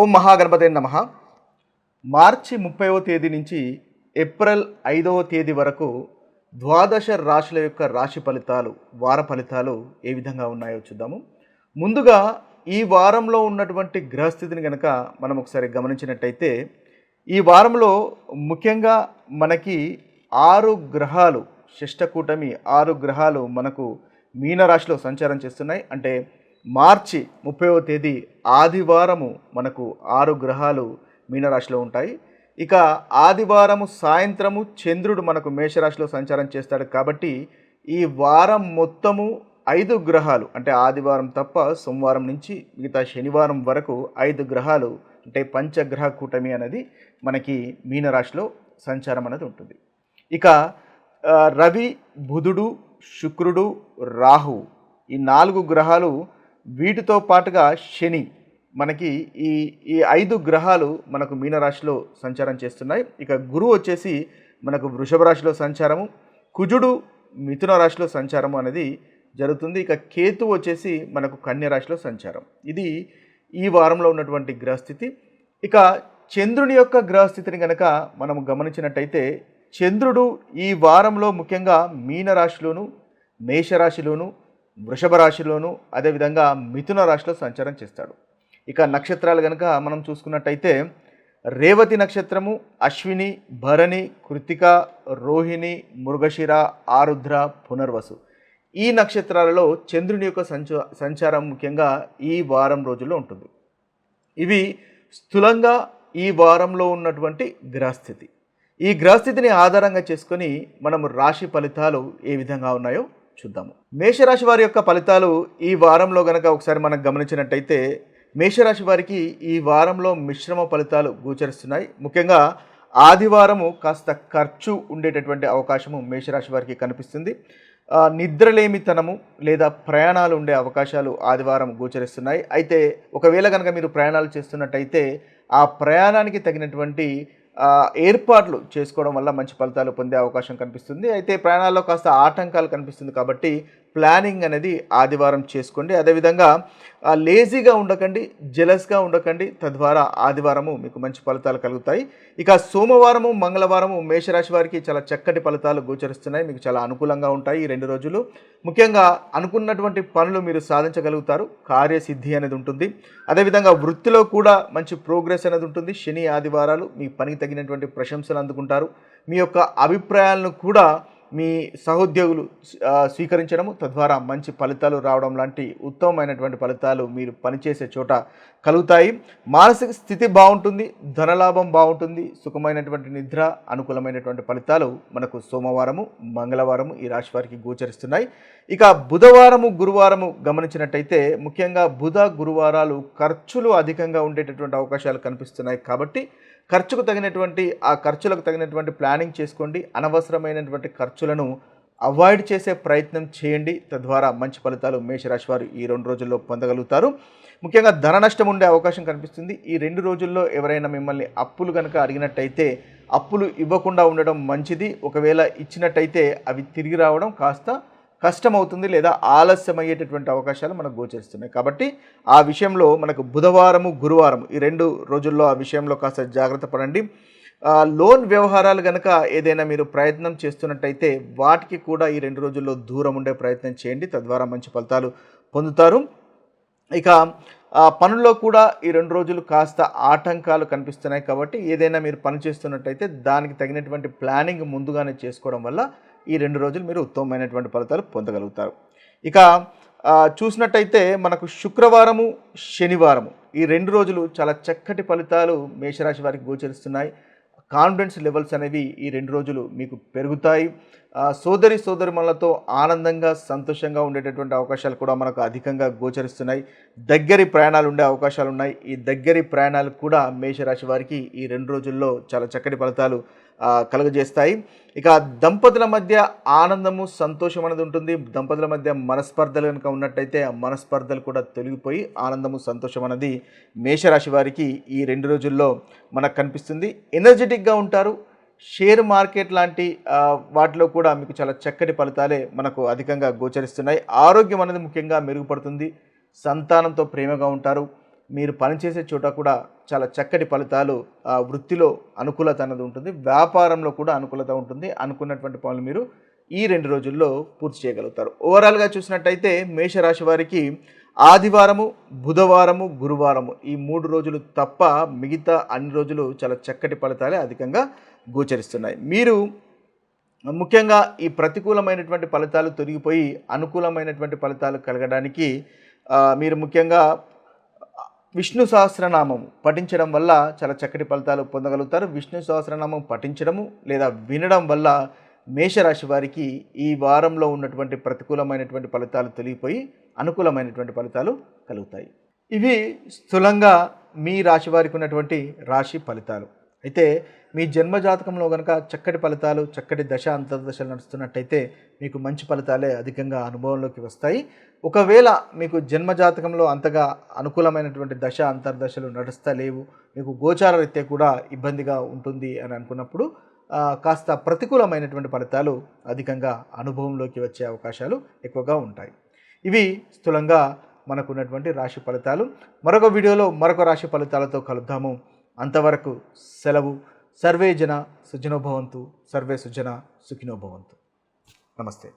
ఓం మహాగణపతే నమః. మార్చి 30వ తేదీ నుంచి ఏప్రిల్ 5వ తేదీ వరకు ద్వాదశ రాశుల యొక్క రాశి ఫలితాలు, వార ఫలితాలు ఏ విధంగా ఉన్నాయో చూద్దాము. ముందుగా ఈ వారంలో ఉన్నటువంటి గ్రహస్థితిని గనక మనం ఒకసారి గమనించినట్టయితే, ఈ వారంలో ముఖ్యంగా మనకి 6 గ్రహాలు, షష్టకూటమి 6 గ్రహాలు మనకు మీనరాశిలో సంచారం చేస్తున్నాయి. అంటే మార్చి 30వ తేదీ ఆదివారము మనకు 6 గ్రహాలు మీనరాశిలో ఉంటాయి. ఇక ఆదివారము సాయంత్రము చంద్రుడు మనకు మేషరాశిలో సంచారం చేస్తాడు. కాబట్టి ఈ వారం మొత్తము 5 గ్రహాలు, అంటే ఆదివారం తప్ప సోమవారం నుంచి మిగతా శనివారం వరకు 5 గ్రహాలు, అంటే పంచగ్రహ కూటమి అనేది మనకి మీనరాశిలో సంచారం అనేది ఉంటుంది. ఇక రవి, బుధుడు, శుక్రుడు, రాహు ఈ 4 గ్రహాలు, వీటితో పాటుగా శని, మనకి ఈ 5 గ్రహాలు మనకు మీనరాశిలో సంచారం చేస్తున్నాయి. ఇక గురువు వచ్చేసి మనకు వృషభ రాశిలో సంచారము, కుజుడు మిథున రాశిలో సంచారము అనేది జరుగుతుంది. ఇక కేతు వచ్చేసి మనకు కన్య రాశిలో సంచారం. ఇది ఈ వారంలో ఉన్నటువంటి గ్రహస్థితి. ఇక చంద్రుని యొక్క గ్రహస్థితిని కనుక మనం గమనించినట్టయితే, చంద్రుడు ఈ వారంలో ముఖ్యంగా మీనరాశిలోను, మేషరాశిలోను, వృషభ రాశిలోను, అదేవిధంగా మిథున రాశిలో సంచారం చేస్తాడు. ఇక నక్షత్రాలు కనుక మనం చూసుకున్నట్టయితే, రేవతి నక్షత్రము, అశ్విని, భరణి, కృతిక, రోహిణి, మృగశిర, ఆరుద్ర, పునర్వసు ఈ నక్షత్రాలలో చంద్రుని యొక్క సంచారం ముఖ్యంగా ఈ వారం రోజుల్లో ఉంటుంది. ఇవి స్థూలంగా ఈ వారంలో ఉన్నటువంటి గ్రహస్థితి. ఈ గ్రహస్థితిని ఆధారంగా చేసుకొని మనము రాశి ఫలితాలు ఏ విధంగా ఉన్నాయో చూద్దాము. మేషరాశి వారి యొక్క ఫలితాలు ఈ వారంలో గనక ఒకసారి మనం గమనించినట్టయితే, మేషరాశి వారికి ఈ వారంలో మిశ్రమ ఫలితాలు గోచరిస్తున్నాయి. ముఖ్యంగా ఆదివారము కాస్త ఖర్చు ఉండేటటువంటి అవకాశము మేషరాశి వారికి కనిపిస్తుంది. నిద్రలేమితనము లేదా ప్రయాణాలు ఉండే అవకాశాలు ఆదివారం గోచరిస్తున్నాయి. అయితే ఒకవేళ కనుక మీరు ప్రయాణాలు చేస్తున్నట్టయితే ఆ ప్రయాణానికి తగినటువంటి ఏర్పాట్లు చేసుకోవడం వల్ల మంచి ఫలితాలు పొందే అవకాశం కనిపిస్తుంది. అయితే ప్రయాణాల్లో కాస్త ఆటంకాలు కనిపిస్తుంది. కాబట్టి ప్లానింగ్ అనేది ఆదివారం చేసుకోండి. అదేవిధంగా లేజీగా ఉండకండి, జెలస్గా ఉండకండి. తద్వారా ఆదివారము మీకు మంచి ఫలితాలు కలుగుతాయి. ఇక సోమవారము, మంగళవారము మేషరాశి వారికి చాలా చక్కటి ఫలితాలు గోచరిస్తున్నాయి. మీకు చాలా అనుకూలంగా ఉంటాయి ఈ 2 రోజులు. ముఖ్యంగా అనుకున్నటువంటి పనులు మీరు సాధించగలుగుతారు. కార్యసిద్ధి అనేది ఉంటుంది. అదేవిధంగా వృత్తిలో కూడా మంచి ప్రోగ్రెస్ అనేది ఉంటుంది. శని, ఆదివారాలు మీ పనికి తగినటువంటి ప్రశంసలు అందుకుంటారు. మీ యొక్క అభిప్రాయాలను కూడా మీ సహోద్యోగులు స్వీకరించడము, తద్వారా మంచి ఫలితాలు రావడం లాంటి ఉత్తమమైనటువంటి ఫలితాలు మీరు పనిచేసే చోట కలుగుతాయి. మానసిక స్థితి బాగుంటుంది, ధనలాభం బాగుంటుంది, సుఖమైనటువంటి నిద్ర, అనుకూలమైనటువంటి ఫలితాలు మనకు సోమవారము, మంగళవారము ఈ రాశి వారికి గోచరిస్తున్నాయి. ఇక బుధవారము, గురువారము గమనించినట్టయితే, ముఖ్యంగా బుధ, గురువారాలు ఖర్చులు అధికంగా ఉండేటటువంటి అవకాశాలు కనిపిస్తున్నాయి. కాబట్టి ఖర్చుకు తగినటువంటి ఖర్చులకు తగినటువంటి ప్లానింగ్ చేసుకోండి. అనవసరమైనటువంటి ఖర్చులను అవాయిడ్ చేసే ప్రయత్నం చేయండి. తద్వారా మంచి ఫలితాలు మేషరాశి వారు ఈ 2 రోజుల్లో పొందగలుగుతారు. ముఖ్యంగా ధన నష్టం ఉండే అవకాశం కనిపిస్తుంది. ఈ 2 రోజుల్లో ఎవరైనా మిమ్మల్ని అప్పులు కనుక అడిగినట్టయితే అప్పులు ఇవ్వకుండా ఉండడం మంచిది. ఒకవేళ ఇచ్చినట్టయితే అవి తిరిగి రావడం కాస్త కష్టమవుతుంది లేదా ఆలస్యమయ్యేటటువంటి అవకాశాలు మనకు గోచరిస్తున్నాయి. కాబట్టి ఆ విషయంలో మనకు బుధవారము, గురువారం ఈ 2 రోజుల్లో ఆ విషయంలో కాస్త జాగ్రత్త పడండి. లోన్ వ్యవహారాలు కనుక ఏదైనా మీరు ప్రయత్నం చేస్తున్నట్టయితే వాటికి కూడా ఈ 2 రోజుల్లో దూరం ఉండే ప్రయత్నం చేయండి. తద్వారా మంచి ఫలితాలు పొందుతారు. ఇక పనుల్లో కూడా ఈ 2 రోజులు కాస్త ఆటంకాలు కనిపిస్తున్నాయి. కాబట్టి ఏదైనా మీరు పని చేస్తున్నట్టయితే దానికి తగినటువంటి ప్లానింగ్ ముందుగానే చేసుకోవడం వల్ల ఈ 2 రోజులు మీరు ఉత్తమమైనటువంటి ఫలితాలు పొందగలుగుతారు. ఇక చూసినట్టయితే మనకు శుక్రవారము, శనివారము ఈ 2 రోజులు చాలా చక్కటి ఫలితాలు మేషరాశి వారికి గోచరిస్తున్నాయి. కాన్ఫిడెన్స్ లెవెల్స్ అనేవి ఈ 2 రోజులు మీకు పెరుగుతాయి. సోదరిమణులతో ఆనందంగా, సంతోషంగా ఉండేటటువంటి అవకాశాలు కూడా మనకు అధికంగా గోచరిస్తున్నాయి. దగ్గరి ప్రయాణాలు ఉండే అవకాశాలు ఉన్నాయి. ఈ దగ్గరి ప్రయాణాలు కూడా మేషరాశి వారికి ఈ 2 రోజుల్లో చాలా చక్కటి ఫలితాలు కలుగజేస్తాయి. ఇక దంపతుల మధ్య ఆనందము, సంతోషం అనేది ఉంటుంది. దంపతుల మధ్య మనస్పర్ధలు కనుక ఉన్నట్టయితే ఆ మనస్పర్ధలు కూడా తొలగిపోయి ఆనందము, సంతోషం అనేది మేషరాశి వారికి ఈ 2 రోజుల్లో మనకు కనిపిస్తుంది. ఎనర్జెటిక్గా ఉంటారు. షేర్ మార్కెట్ లాంటి వాటిలో కూడా మీకు చాలా చక్కటి ఫలితాలే మనకు అధికంగా గోచరిస్తున్నాయి. ఆరోగ్యం అనేది ముఖ్యంగా మెరుగుపడుతుంది. సంతానంతో ప్రేమగా ఉంటారు. మీరు పనిచేసే చోట కూడా చాలా చక్కటి ఫలితాలు, వృత్తిలో అనుకూలత అనేది ఉంటుంది, వ్యాపారంలో కూడా అనుకూలత ఉంటుంది. అనుకున్నటువంటి పనులు మీరు ఈ 2 రోజుల్లో పూర్తి చేయగలుగుతారు. ఓవరాల్గా చూసినట్టయితే మేషరాశి వారికి ఆదివారము, బుధవారము, గురువారము ఈ 3 రోజులు తప్ప మిగతా అన్ని రోజులు చాలా చక్కటి ఫలితాలే అధికంగా గోచరిస్తున్నాయి. మీరు ముఖ్యంగా ఈ ప్రతికూలమైనటువంటి ఫలితాలు తొలగిపోయి అనుకూలమైనటువంటి ఫలితాలు కలగడానికి మీరు ముఖ్యంగా విష్ణు సహస్రనామం పఠించడం వల్ల చాలా చక్కటి ఫలితాలు పొందగలుగుతారు. విష్ణు సహస్రనామం పఠించడము లేదా వినడం వల్ల మేషరాశి వారికి ఈ వారంలో ఉన్నటువంటి ప్రతికూలమైనటువంటి ఫలితాలు తొలగిపోయి అనుకూలమైనటువంటి ఫలితాలు కలుగుతాయి. ఇవి స్థూలంగా మీ రాశి వారికి ఉన్నటువంటి రాశి ఫలితాలు. అయితే మీ జన్మజాతకంలో కనుక చక్కటి ఫలితాలు, చక్కటి దశ అంతర్దశలు నడుస్తున్నట్టయితే మీకు మంచి ఫలితాలే అధికంగా అనుభవంలోకి వస్తాయి. ఒకవేళ మీకు జన్మజాతకంలో అంతగా అనుకూలమైనటువంటి దశ అంతర్దశలు నడుస్తలేవు, మీకు గోచార రీత్యా కూడా ఇబ్బందిగా ఉంటుంది అని అనుకున్నప్పుడు కాస్త ప్రతికూలమైనటువంటి ఫలితాలు అధికంగా అనుభవంలోకి వచ్చే అవకాశాలు ఎక్కువగా ఉంటాయి. ఇవి స్థూలంగా మనకున్నటువంటి రాశి ఫలితాలు. మరొక వీడియోలో మరొక రాశి ఫలితాలతో కలుద్దాము. అంతవరకు సెలవు. సర్వే జన సుజనో భవంతు, సర్వే సుజన సుఖినో భవంతు. నమస్తే.